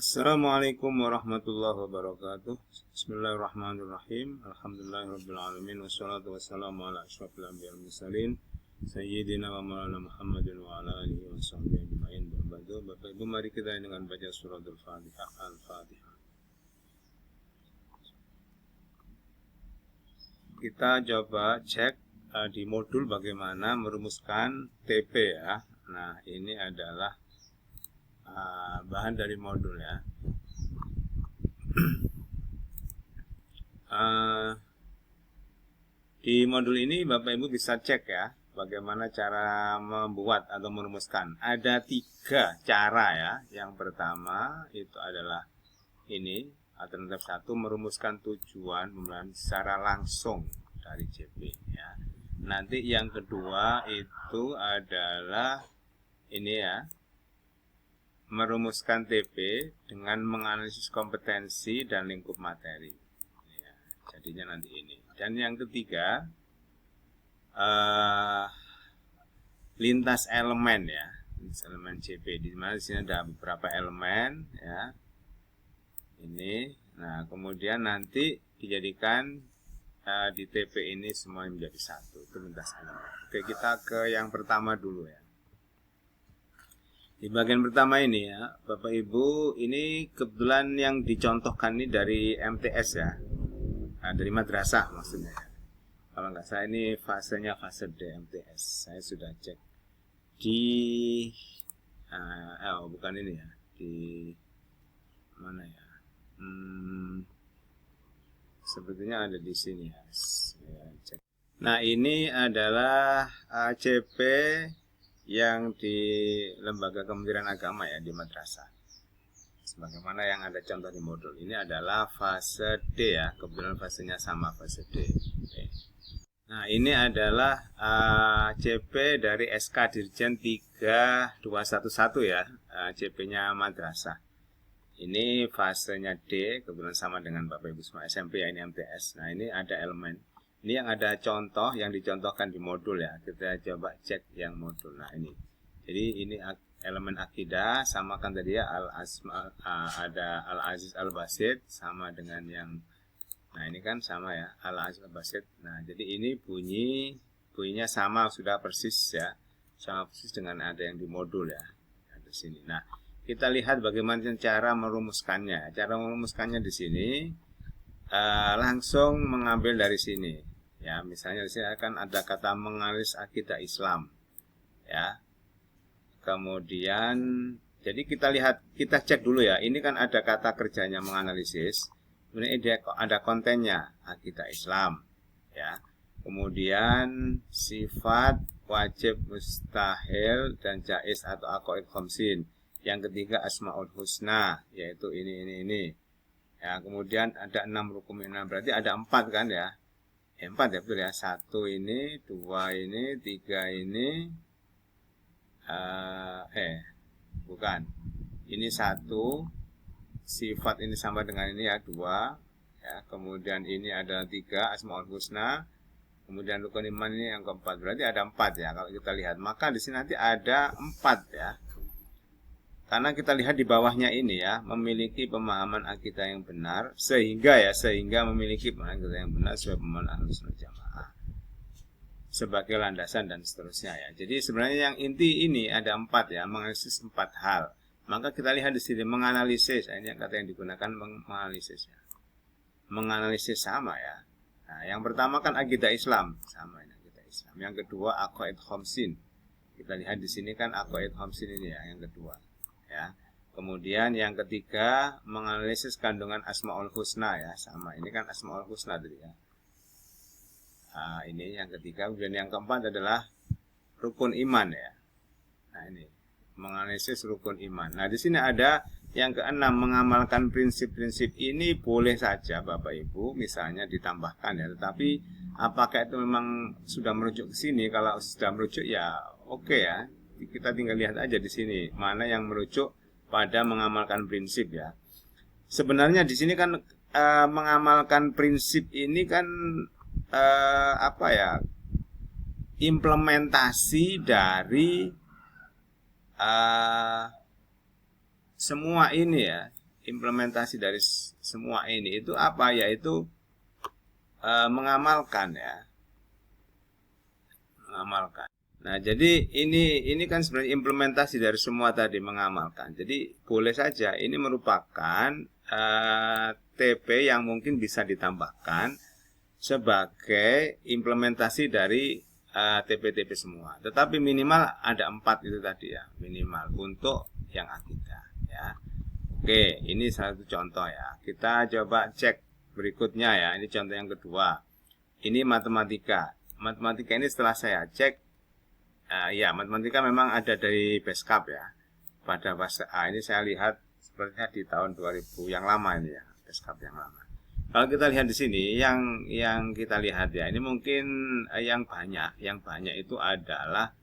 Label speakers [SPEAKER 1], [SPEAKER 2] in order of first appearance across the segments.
[SPEAKER 1] Assalamualaikum warahmatullahi wabarakatuh. Bismillahirrahmanirrahim. Alhamdulillahirrabbilalamin. Wassalatu wassalamu ala asyrafil anbiya'i wal mursalin Sayyidina wa maulana Muhammadin wa ala alihi wa sahbihi ajma'in. Bapak Ibu, mari kita dengan baca surah Al-Fatihah. Al-Fatihah. Kita coba cek di modul bagaimana merumuskan TP ya. Nah, ini adalah bahan dari modul ya. Di modul ini Bapak Ibu bisa cek ya bagaimana cara membuat atau merumuskan. Ada 3 cara ya. Yang pertama itu adalah ini, alternatif 1, merumuskan tujuan secara langsung dari CP ya. Nanti yang kedua itu adalah ini ya, merumuskan TP dengan menganalisis kompetensi dan lingkup materi ya, jadinya nanti ini. Dan yang ketiga lintas elemen ya, lintas elemen CP, di mana di sini ada beberapa elemen ya ini. Nah kemudian nanti dijadikan di TP ini semua menjadi satu, itu lintas elemen. Oke, kita ke yang pertama dulu ya. Di bagian pertama ini ya, Bapak Ibu, ini kebetulan yang dicontohkan ini dari MTS ya, dari madrasah maksudnya ya. Kalau nggak salah ini fasenya fase D MTS. Saya sudah cek di, bukan ini ya, di mana ya? Sepertinya ada di sini ya. Saya cek. Nah ini adalah CP yang di Lembaga Kementerian Agama ya, di madrasah. Sebagaimana yang ada contoh di modul. Ini adalah fase D ya, kebetulan fasenya sama, fase D. Oke. Nah ini adalah CP dari SK Dirjen 3211 ya, CP-nya madrasah. Ini fasenya D, kebetulan sama dengan Bapak Ibu semua SMP ya, ini MTS. Nah ini ada elemen. Ini yang ada contoh, yang dicontohkan di modul ya. Kita coba cek yang modul. Nah ini, jadi ini elemen akidah, sama kan tadi ya, ada Al-Aziz Al-Basit, sama dengan yang, nah ini kan sama ya, Al-Aziz Al-Basit. Nah jadi ini bunyinya sama, sudah persis ya, sama persis dengan ada yang di modul ya, di sini. Nah kita lihat bagaimana cara merumuskannya. Cara merumuskannya di sini langsung mengambil dari sini. Ya, misalnya di sini akan ada kata menganalisis akidah Islam. Ya. Kemudian jadi kita lihat, kita cek dulu ya. Ini kan ada kata kerjanya menganalisis. Kemudian ini ada kontennya akidah Islam. Ya. Kemudian sifat, wajib, mustahil dan jaiz atau aqaid khamsin. Yang ketiga asmaul husna, yaitu ini. Ya, kemudian ada 6 rukun iman, berarti ada 4 kan ya. 4 ya, betul ya. 1 ini, 2 ini, 3 ini, bukan. Ini 1, sifat ini sama dengan ini ya, 2. Ya, kemudian ini ada 3, asmaul husna. Kemudian rukun iman ini yang keempat, berarti ada 4 ya. Kalau kita lihat, maka di sini nanti ada 4 ya. Karena kita lihat di bawahnya ini ya, memiliki pemahaman akidah yang benar, sehingga memiliki pemahaman akidah yang benar sesuai pemahaman Ahlus Jamaah sebagai landasan dan seterusnya ya. Jadi sebenarnya yang inti ini ada 4 ya, menganalisis 4 hal. Maka kita lihat di sini menganalisis, ini yang kata yang digunakan menganalisis ya. Menganalisis sama ya. Nah, yang pertama kan akidah Islam, sama ini akidah Islam. Yang kedua aqaid khamsin. Kita lihat di sini kan aqaid khamsin ini ya, yang kedua. Ya. Kemudian yang ketiga menganalisis kandungan asmaul husna ya, sama ini kan asmaul husna tadi ya. Nah, ini yang ketiga. Kemudian yang keempat adalah rukun iman ya. Nah ini menganalisis rukun iman. Nah di sini ada yang keenam, mengamalkan prinsip-prinsip ini boleh saja Bapak Ibu misalnya ditambahkan ya. Tetapi apakah itu memang sudah merujuk ke sini? Kalau sudah merujuk ya oke ya. Kita tinggal lihat aja di sini mana yang merujuk pada mengamalkan prinsip ya. Sebenarnya di sini kan mengamalkan prinsip ini kan implementasi dari semua ini ya, implementasi dari semua ini itu apa? Yaitu mengamalkan ya. Mengamalkan. Nah, jadi ini kan sebenarnya implementasi dari semua tadi, mengamalkan. Jadi boleh saja ini merupakan TP yang mungkin bisa ditambahkan sebagai implementasi dari TP-TP semua. Tetapi minimal ada 4 itu tadi ya, minimal untuk yang akidah ya. Oke, ini satu contoh ya. Kita coba cek berikutnya ya. Ini contoh yang kedua. Ini matematika. Matematika ini setelah saya cek, ya matematika memang ada dari Beskap ya. Pada fase A ini saya lihat sepertinya di tahun 2000 yang lama ini ya, Beskap yang lama. Kalau kita lihat di sini, yang kita lihat ya, ini mungkin yang banyak itu adalah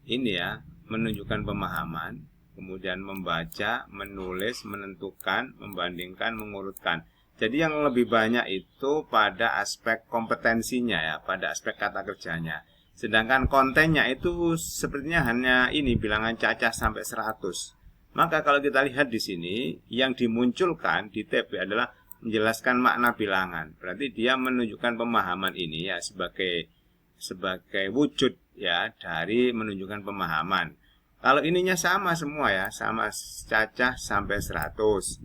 [SPEAKER 1] ini ya, menunjukkan pemahaman, kemudian membaca, menulis, menentukan, membandingkan, mengurutkan. Jadi yang lebih banyak itu pada aspek kompetensinya ya, pada aspek kata kerjanya. Sedangkan kontennya itu sepertinya hanya ini bilangan cacah sampai 100. Maka kalau kita lihat di sini, yang dimunculkan di TP adalah menjelaskan makna bilangan. Berarti dia menunjukkan pemahaman ini ya sebagai wujud ya dari menunjukkan pemahaman. Kalau ininya sama semua ya, sama cacah sampai 100.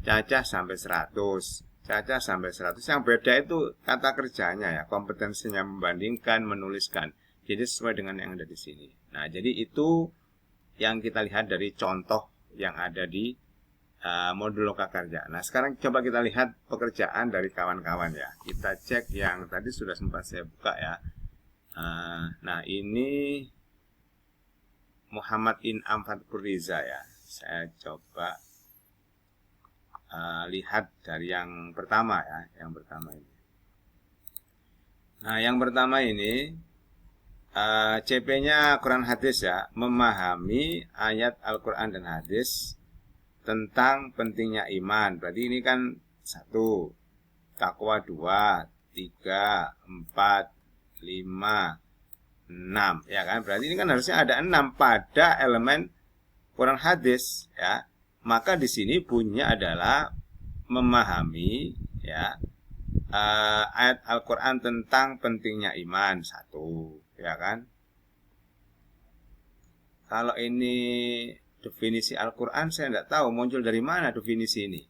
[SPEAKER 1] Cacah sampai 100. Cacah sampai 100. Yang beda itu kata kerjanya ya, kompetensinya membandingkan, menuliskan. Jadi sesuai dengan yang ada di sini. Nah, jadi itu yang kita lihat dari contoh yang ada di modul lokakarya. Nah, sekarang coba kita lihat pekerjaan dari kawan-kawan ya. Kita cek yang tadi sudah sempat saya buka ya. Nah, ini Muhammad In'am Fatpuriza ya. Saya coba lihat dari yang pertama ya, yang pertama ini. Nah, yang pertama ini CP-nya Quran hadis ya, memahami ayat Al-Quran dan hadis tentang pentingnya iman. Berarti ini kan 1, takwa 2, 3, 4, 5, 6 ya kan. Berarti ini kan harusnya ada 6 pada elemen Quran hadis ya. Maka di sini bunyinya adalah memahami ya ayat Al-Quran tentang pentingnya iman 1 ya kan. Kalau ini definisi Al-Quran saya tidak tahu muncul dari mana definisi ini.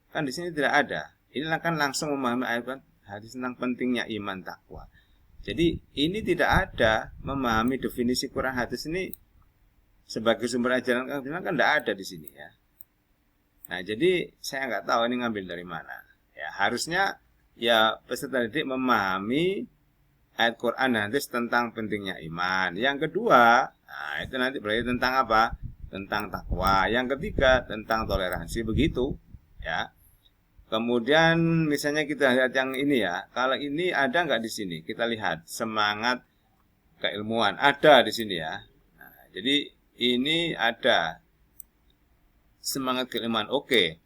[SPEAKER 1] Kan di sini tidak ada. Ini kan langsung memahami ayat Al-Quran hadis tentang pentingnya iman takwa. Jadi ini tidak ada memahami definisi Quran hadis ini sebagai sumber ajaran kan tidak ada di sini ya. Nah, jadi saya nggak tahu ini ngambil dari mana. Ya, harusnya ya peserta didik memahami ayat Quran dan hadis tentang pentingnya iman. Yang kedua, nah itu nanti berarti tentang apa? Tentang takwa. Yang ketiga, tentang toleransi begitu, ya. Kemudian misalnya kita lihat yang ini ya. Kalau ini ada nggak di sini? Kita lihat semangat keilmuan ada di sini ya. Nah, jadi ini ada semangat keilmuan, oke.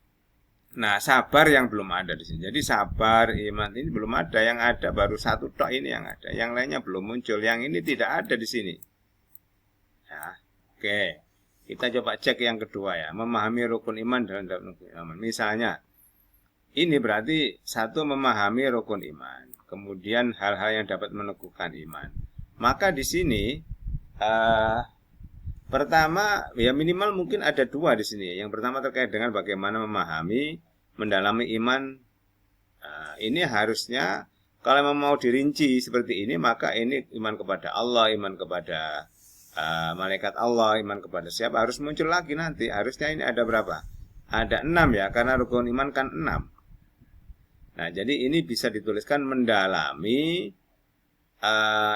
[SPEAKER 1] Nah, sabar yang belum ada di sini. Jadi sabar, iman ini belum ada. Yang ada baru 1 tok ini yang ada. Yang lainnya belum muncul. Yang ini tidak ada di sini. Ya, oke. Kita coba cek yang kedua ya. Memahami rukun iman dan rukun iman. Misalnya, ini berarti 1 memahami rukun iman. Kemudian hal-hal yang dapat meneguhkan iman. Maka di sini pertama, ya minimal mungkin ada 2 di sini. Yang pertama terkait dengan bagaimana memahami, mendalami iman. Ini harusnya kalau mau dirinci seperti ini, maka ini iman kepada Allah, iman kepada malaikat Allah, iman kepada siapa harus muncul lagi nanti. Harusnya ini ada berapa? Ada 6 ya, karena rukun iman kan 6. Nah, jadi ini bisa dituliskan mendalami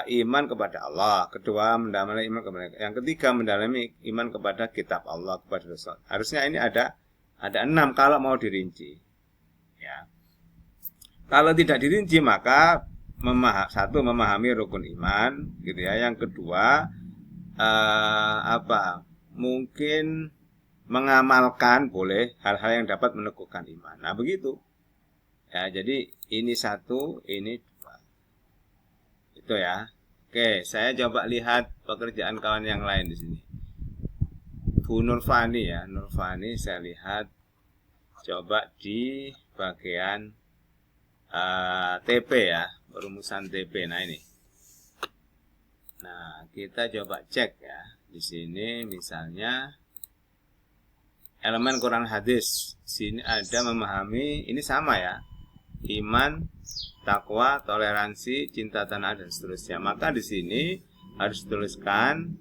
[SPEAKER 1] iman kepada Allah, kedua mendalami iman kepada, yang ketiga mendalami iman kepada kitab Allah, kepada Rasul. Harusnya ini ada 6 kalau mau dirinci. Ya. Kalau tidak dirinci maka 1 memahami rukun iman, gitu ya. Yang kedua mungkin mengamalkan boleh hal-hal yang dapat meneguhkan iman. Nah, begitu. Ya, jadi ini 1, ini itu ya. Oke, saya coba lihat pekerjaan kawan yang lain di sini. Bu Nurfani ya, Nurfani saya lihat coba di bagian TP ya, perumusan TP. Nah ini. Nah, kita coba cek ya. Di sini misalnya elemen Quran hadis. Sini ada memahami, ini sama ya. Iman, takwa, toleransi, cinta tanah dan seterusnya. Maka di sini harus tuliskan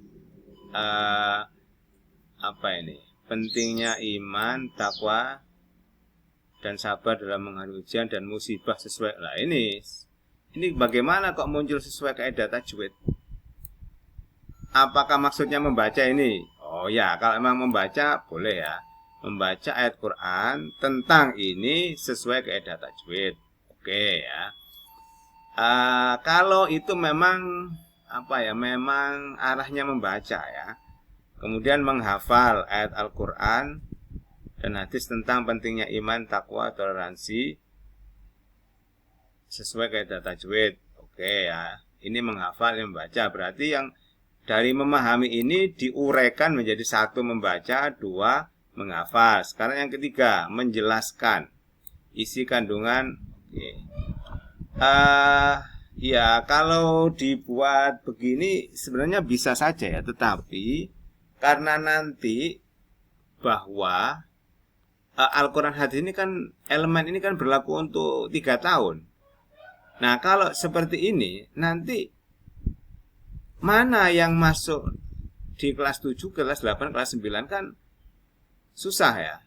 [SPEAKER 1] apa ini? Pentingnya iman, takwa, dan sabar dalam menghadapi ujian dan musibah sesuai. Lah ini bagaimana kok muncul sesuai kaidah tajwid? Apakah maksudnya membaca ini? Oh ya, kalau memang membaca boleh ya. Membaca ayat Quran tentang ini sesuai kaidah tajwid. Oke ya. Kalau itu memang apa ya? Memang arahnya membaca ya. Kemudian menghafal ayat Al-Quran dan hadis tentang pentingnya iman, takwa, toleransi sesuai kaidah tajwid. Oke ya. Ini menghafal, yang membaca. Berarti yang dari memahami ini diuraikan menjadi satu membaca, dua menghafal. Sekarang yang ketiga, menjelaskan isi kandungan. Oke. Ya kalau dibuat begini sebenarnya bisa saja ya, tetapi karena nanti bahwa Al-Quran hadis ini kan elemen ini kan berlaku untuk 3 tahun. Nah kalau seperti ini nanti mana yang masuk di kelas 7, kelas 8, kelas 9 kan susah ya.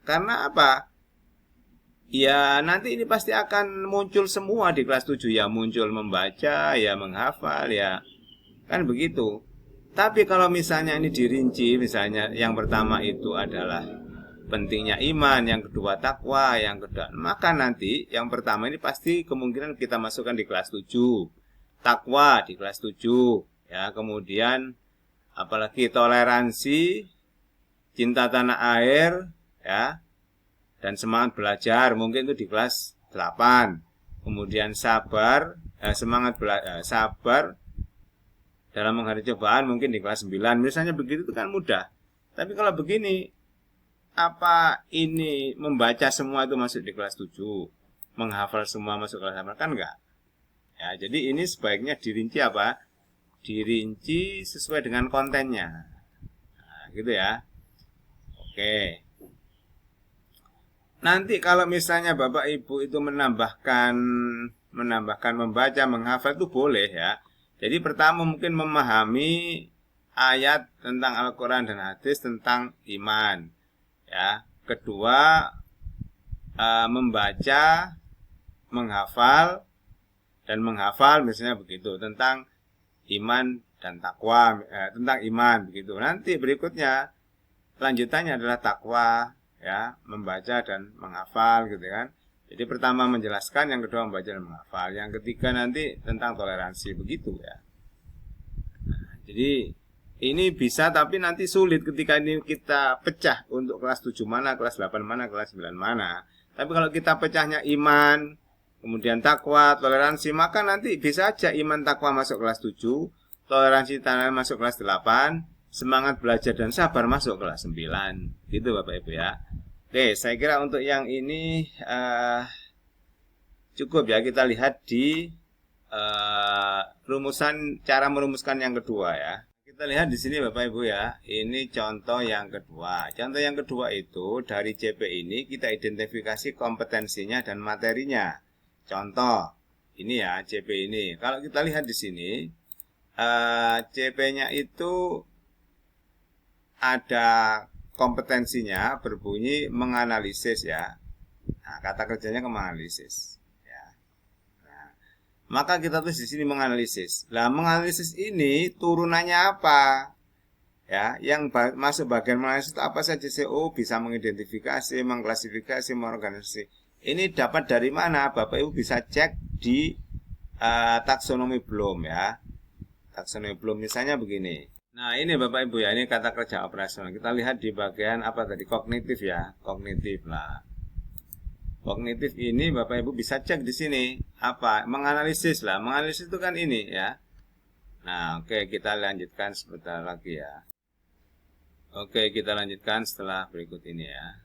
[SPEAKER 1] Karena apa? Ya nanti ini pasti akan muncul semua di kelas 7. Ya muncul membaca, ya menghafal, ya kan begitu. Tapi kalau misalnya ini dirinci, misalnya yang pertama itu adalah pentingnya iman, yang kedua takwa, yang kedua, maka nanti yang pertama ini pasti kemungkinan kita masukkan di kelas 7. Takwa di kelas 7, ya. Kemudian apalagi toleransi, cinta tanah air, ya. Dan semangat belajar mungkin itu di kelas 8. Kemudian sabar, sabar dalam menghadapi cobaan mungkin di kelas 9. Misalnya begitu itu kan mudah. Tapi kalau begini, apa ini membaca semua itu masuk di kelas 7, menghafal semua masuk kelas 8? Kan enggak. Ya, jadi ini sebaiknya dirinci apa? Dirinci sesuai dengan kontennya. Nah, gitu ya. Oke. Nanti kalau misalnya Bapak Ibu itu menambahkan membaca, menghafal itu boleh ya. Jadi pertama mungkin memahami ayat tentang Al-Quran dan hadis tentang iman. Ya, kedua membaca, menghafal dan menghafal misalnya begitu tentang iman dan takwa, tentang iman begitu. Nanti berikutnya lanjutannya adalah takwa, ya, membaca dan menghafal gitu kan. Jadi pertama menjelaskan, yang kedua membaca dan menghafal, yang ketiga nanti tentang toleransi begitu ya. Nah, jadi ini bisa tapi nanti sulit ketika ini kita pecah untuk kelas 7 mana, kelas 8 mana, kelas 9 mana. Tapi kalau kita pecahnya iman, kemudian takwa, toleransi, maka nanti bisa aja iman takwa masuk kelas 7, toleransi tanah masuk kelas 8, semangat belajar dan sabar masuk kelas 9. Gitu Bapak Ibu ya. Oke, saya kira untuk yang ini cukup ya. Kita lihat di cara merumuskan yang kedua ya. Kita lihat di sini Bapak Ibu ya, ini contoh yang kedua. Contoh yang kedua itu dari CP ini kita identifikasi kompetensinya dan materinya. Contoh ini ya CP ini. Kalau kita lihat di sini CP-nya itu ada kompetensinya berbunyi menganalisis ya. Nah, kata kerjanya menganalisis. Maka kita tulis di sini menganalisis. Lah, menganalisis ini turunannya apa? Ya, yang masuk bagian menganalisis itu apa saja? CO bisa mengidentifikasi, mengklasifikasi, mengorganisasi. Ini dapat dari mana? Bapak Ibu bisa cek di taksonomi Bloom ya. Taksonomi Bloom misalnya begini. Nah, ini Bapak Ibu ya, ini kata kerja operasional. Kita lihat di bagian apa tadi? Kognitif ya, kognitif lah. Kognitif ini Bapak Ibu bisa cek di sini apa? Menganalisis lah. Menganalisis itu kan ini ya. Nah, oke, kita lanjutkan sebentar lagi ya. Oke, kita lanjutkan setelah berikut ini ya.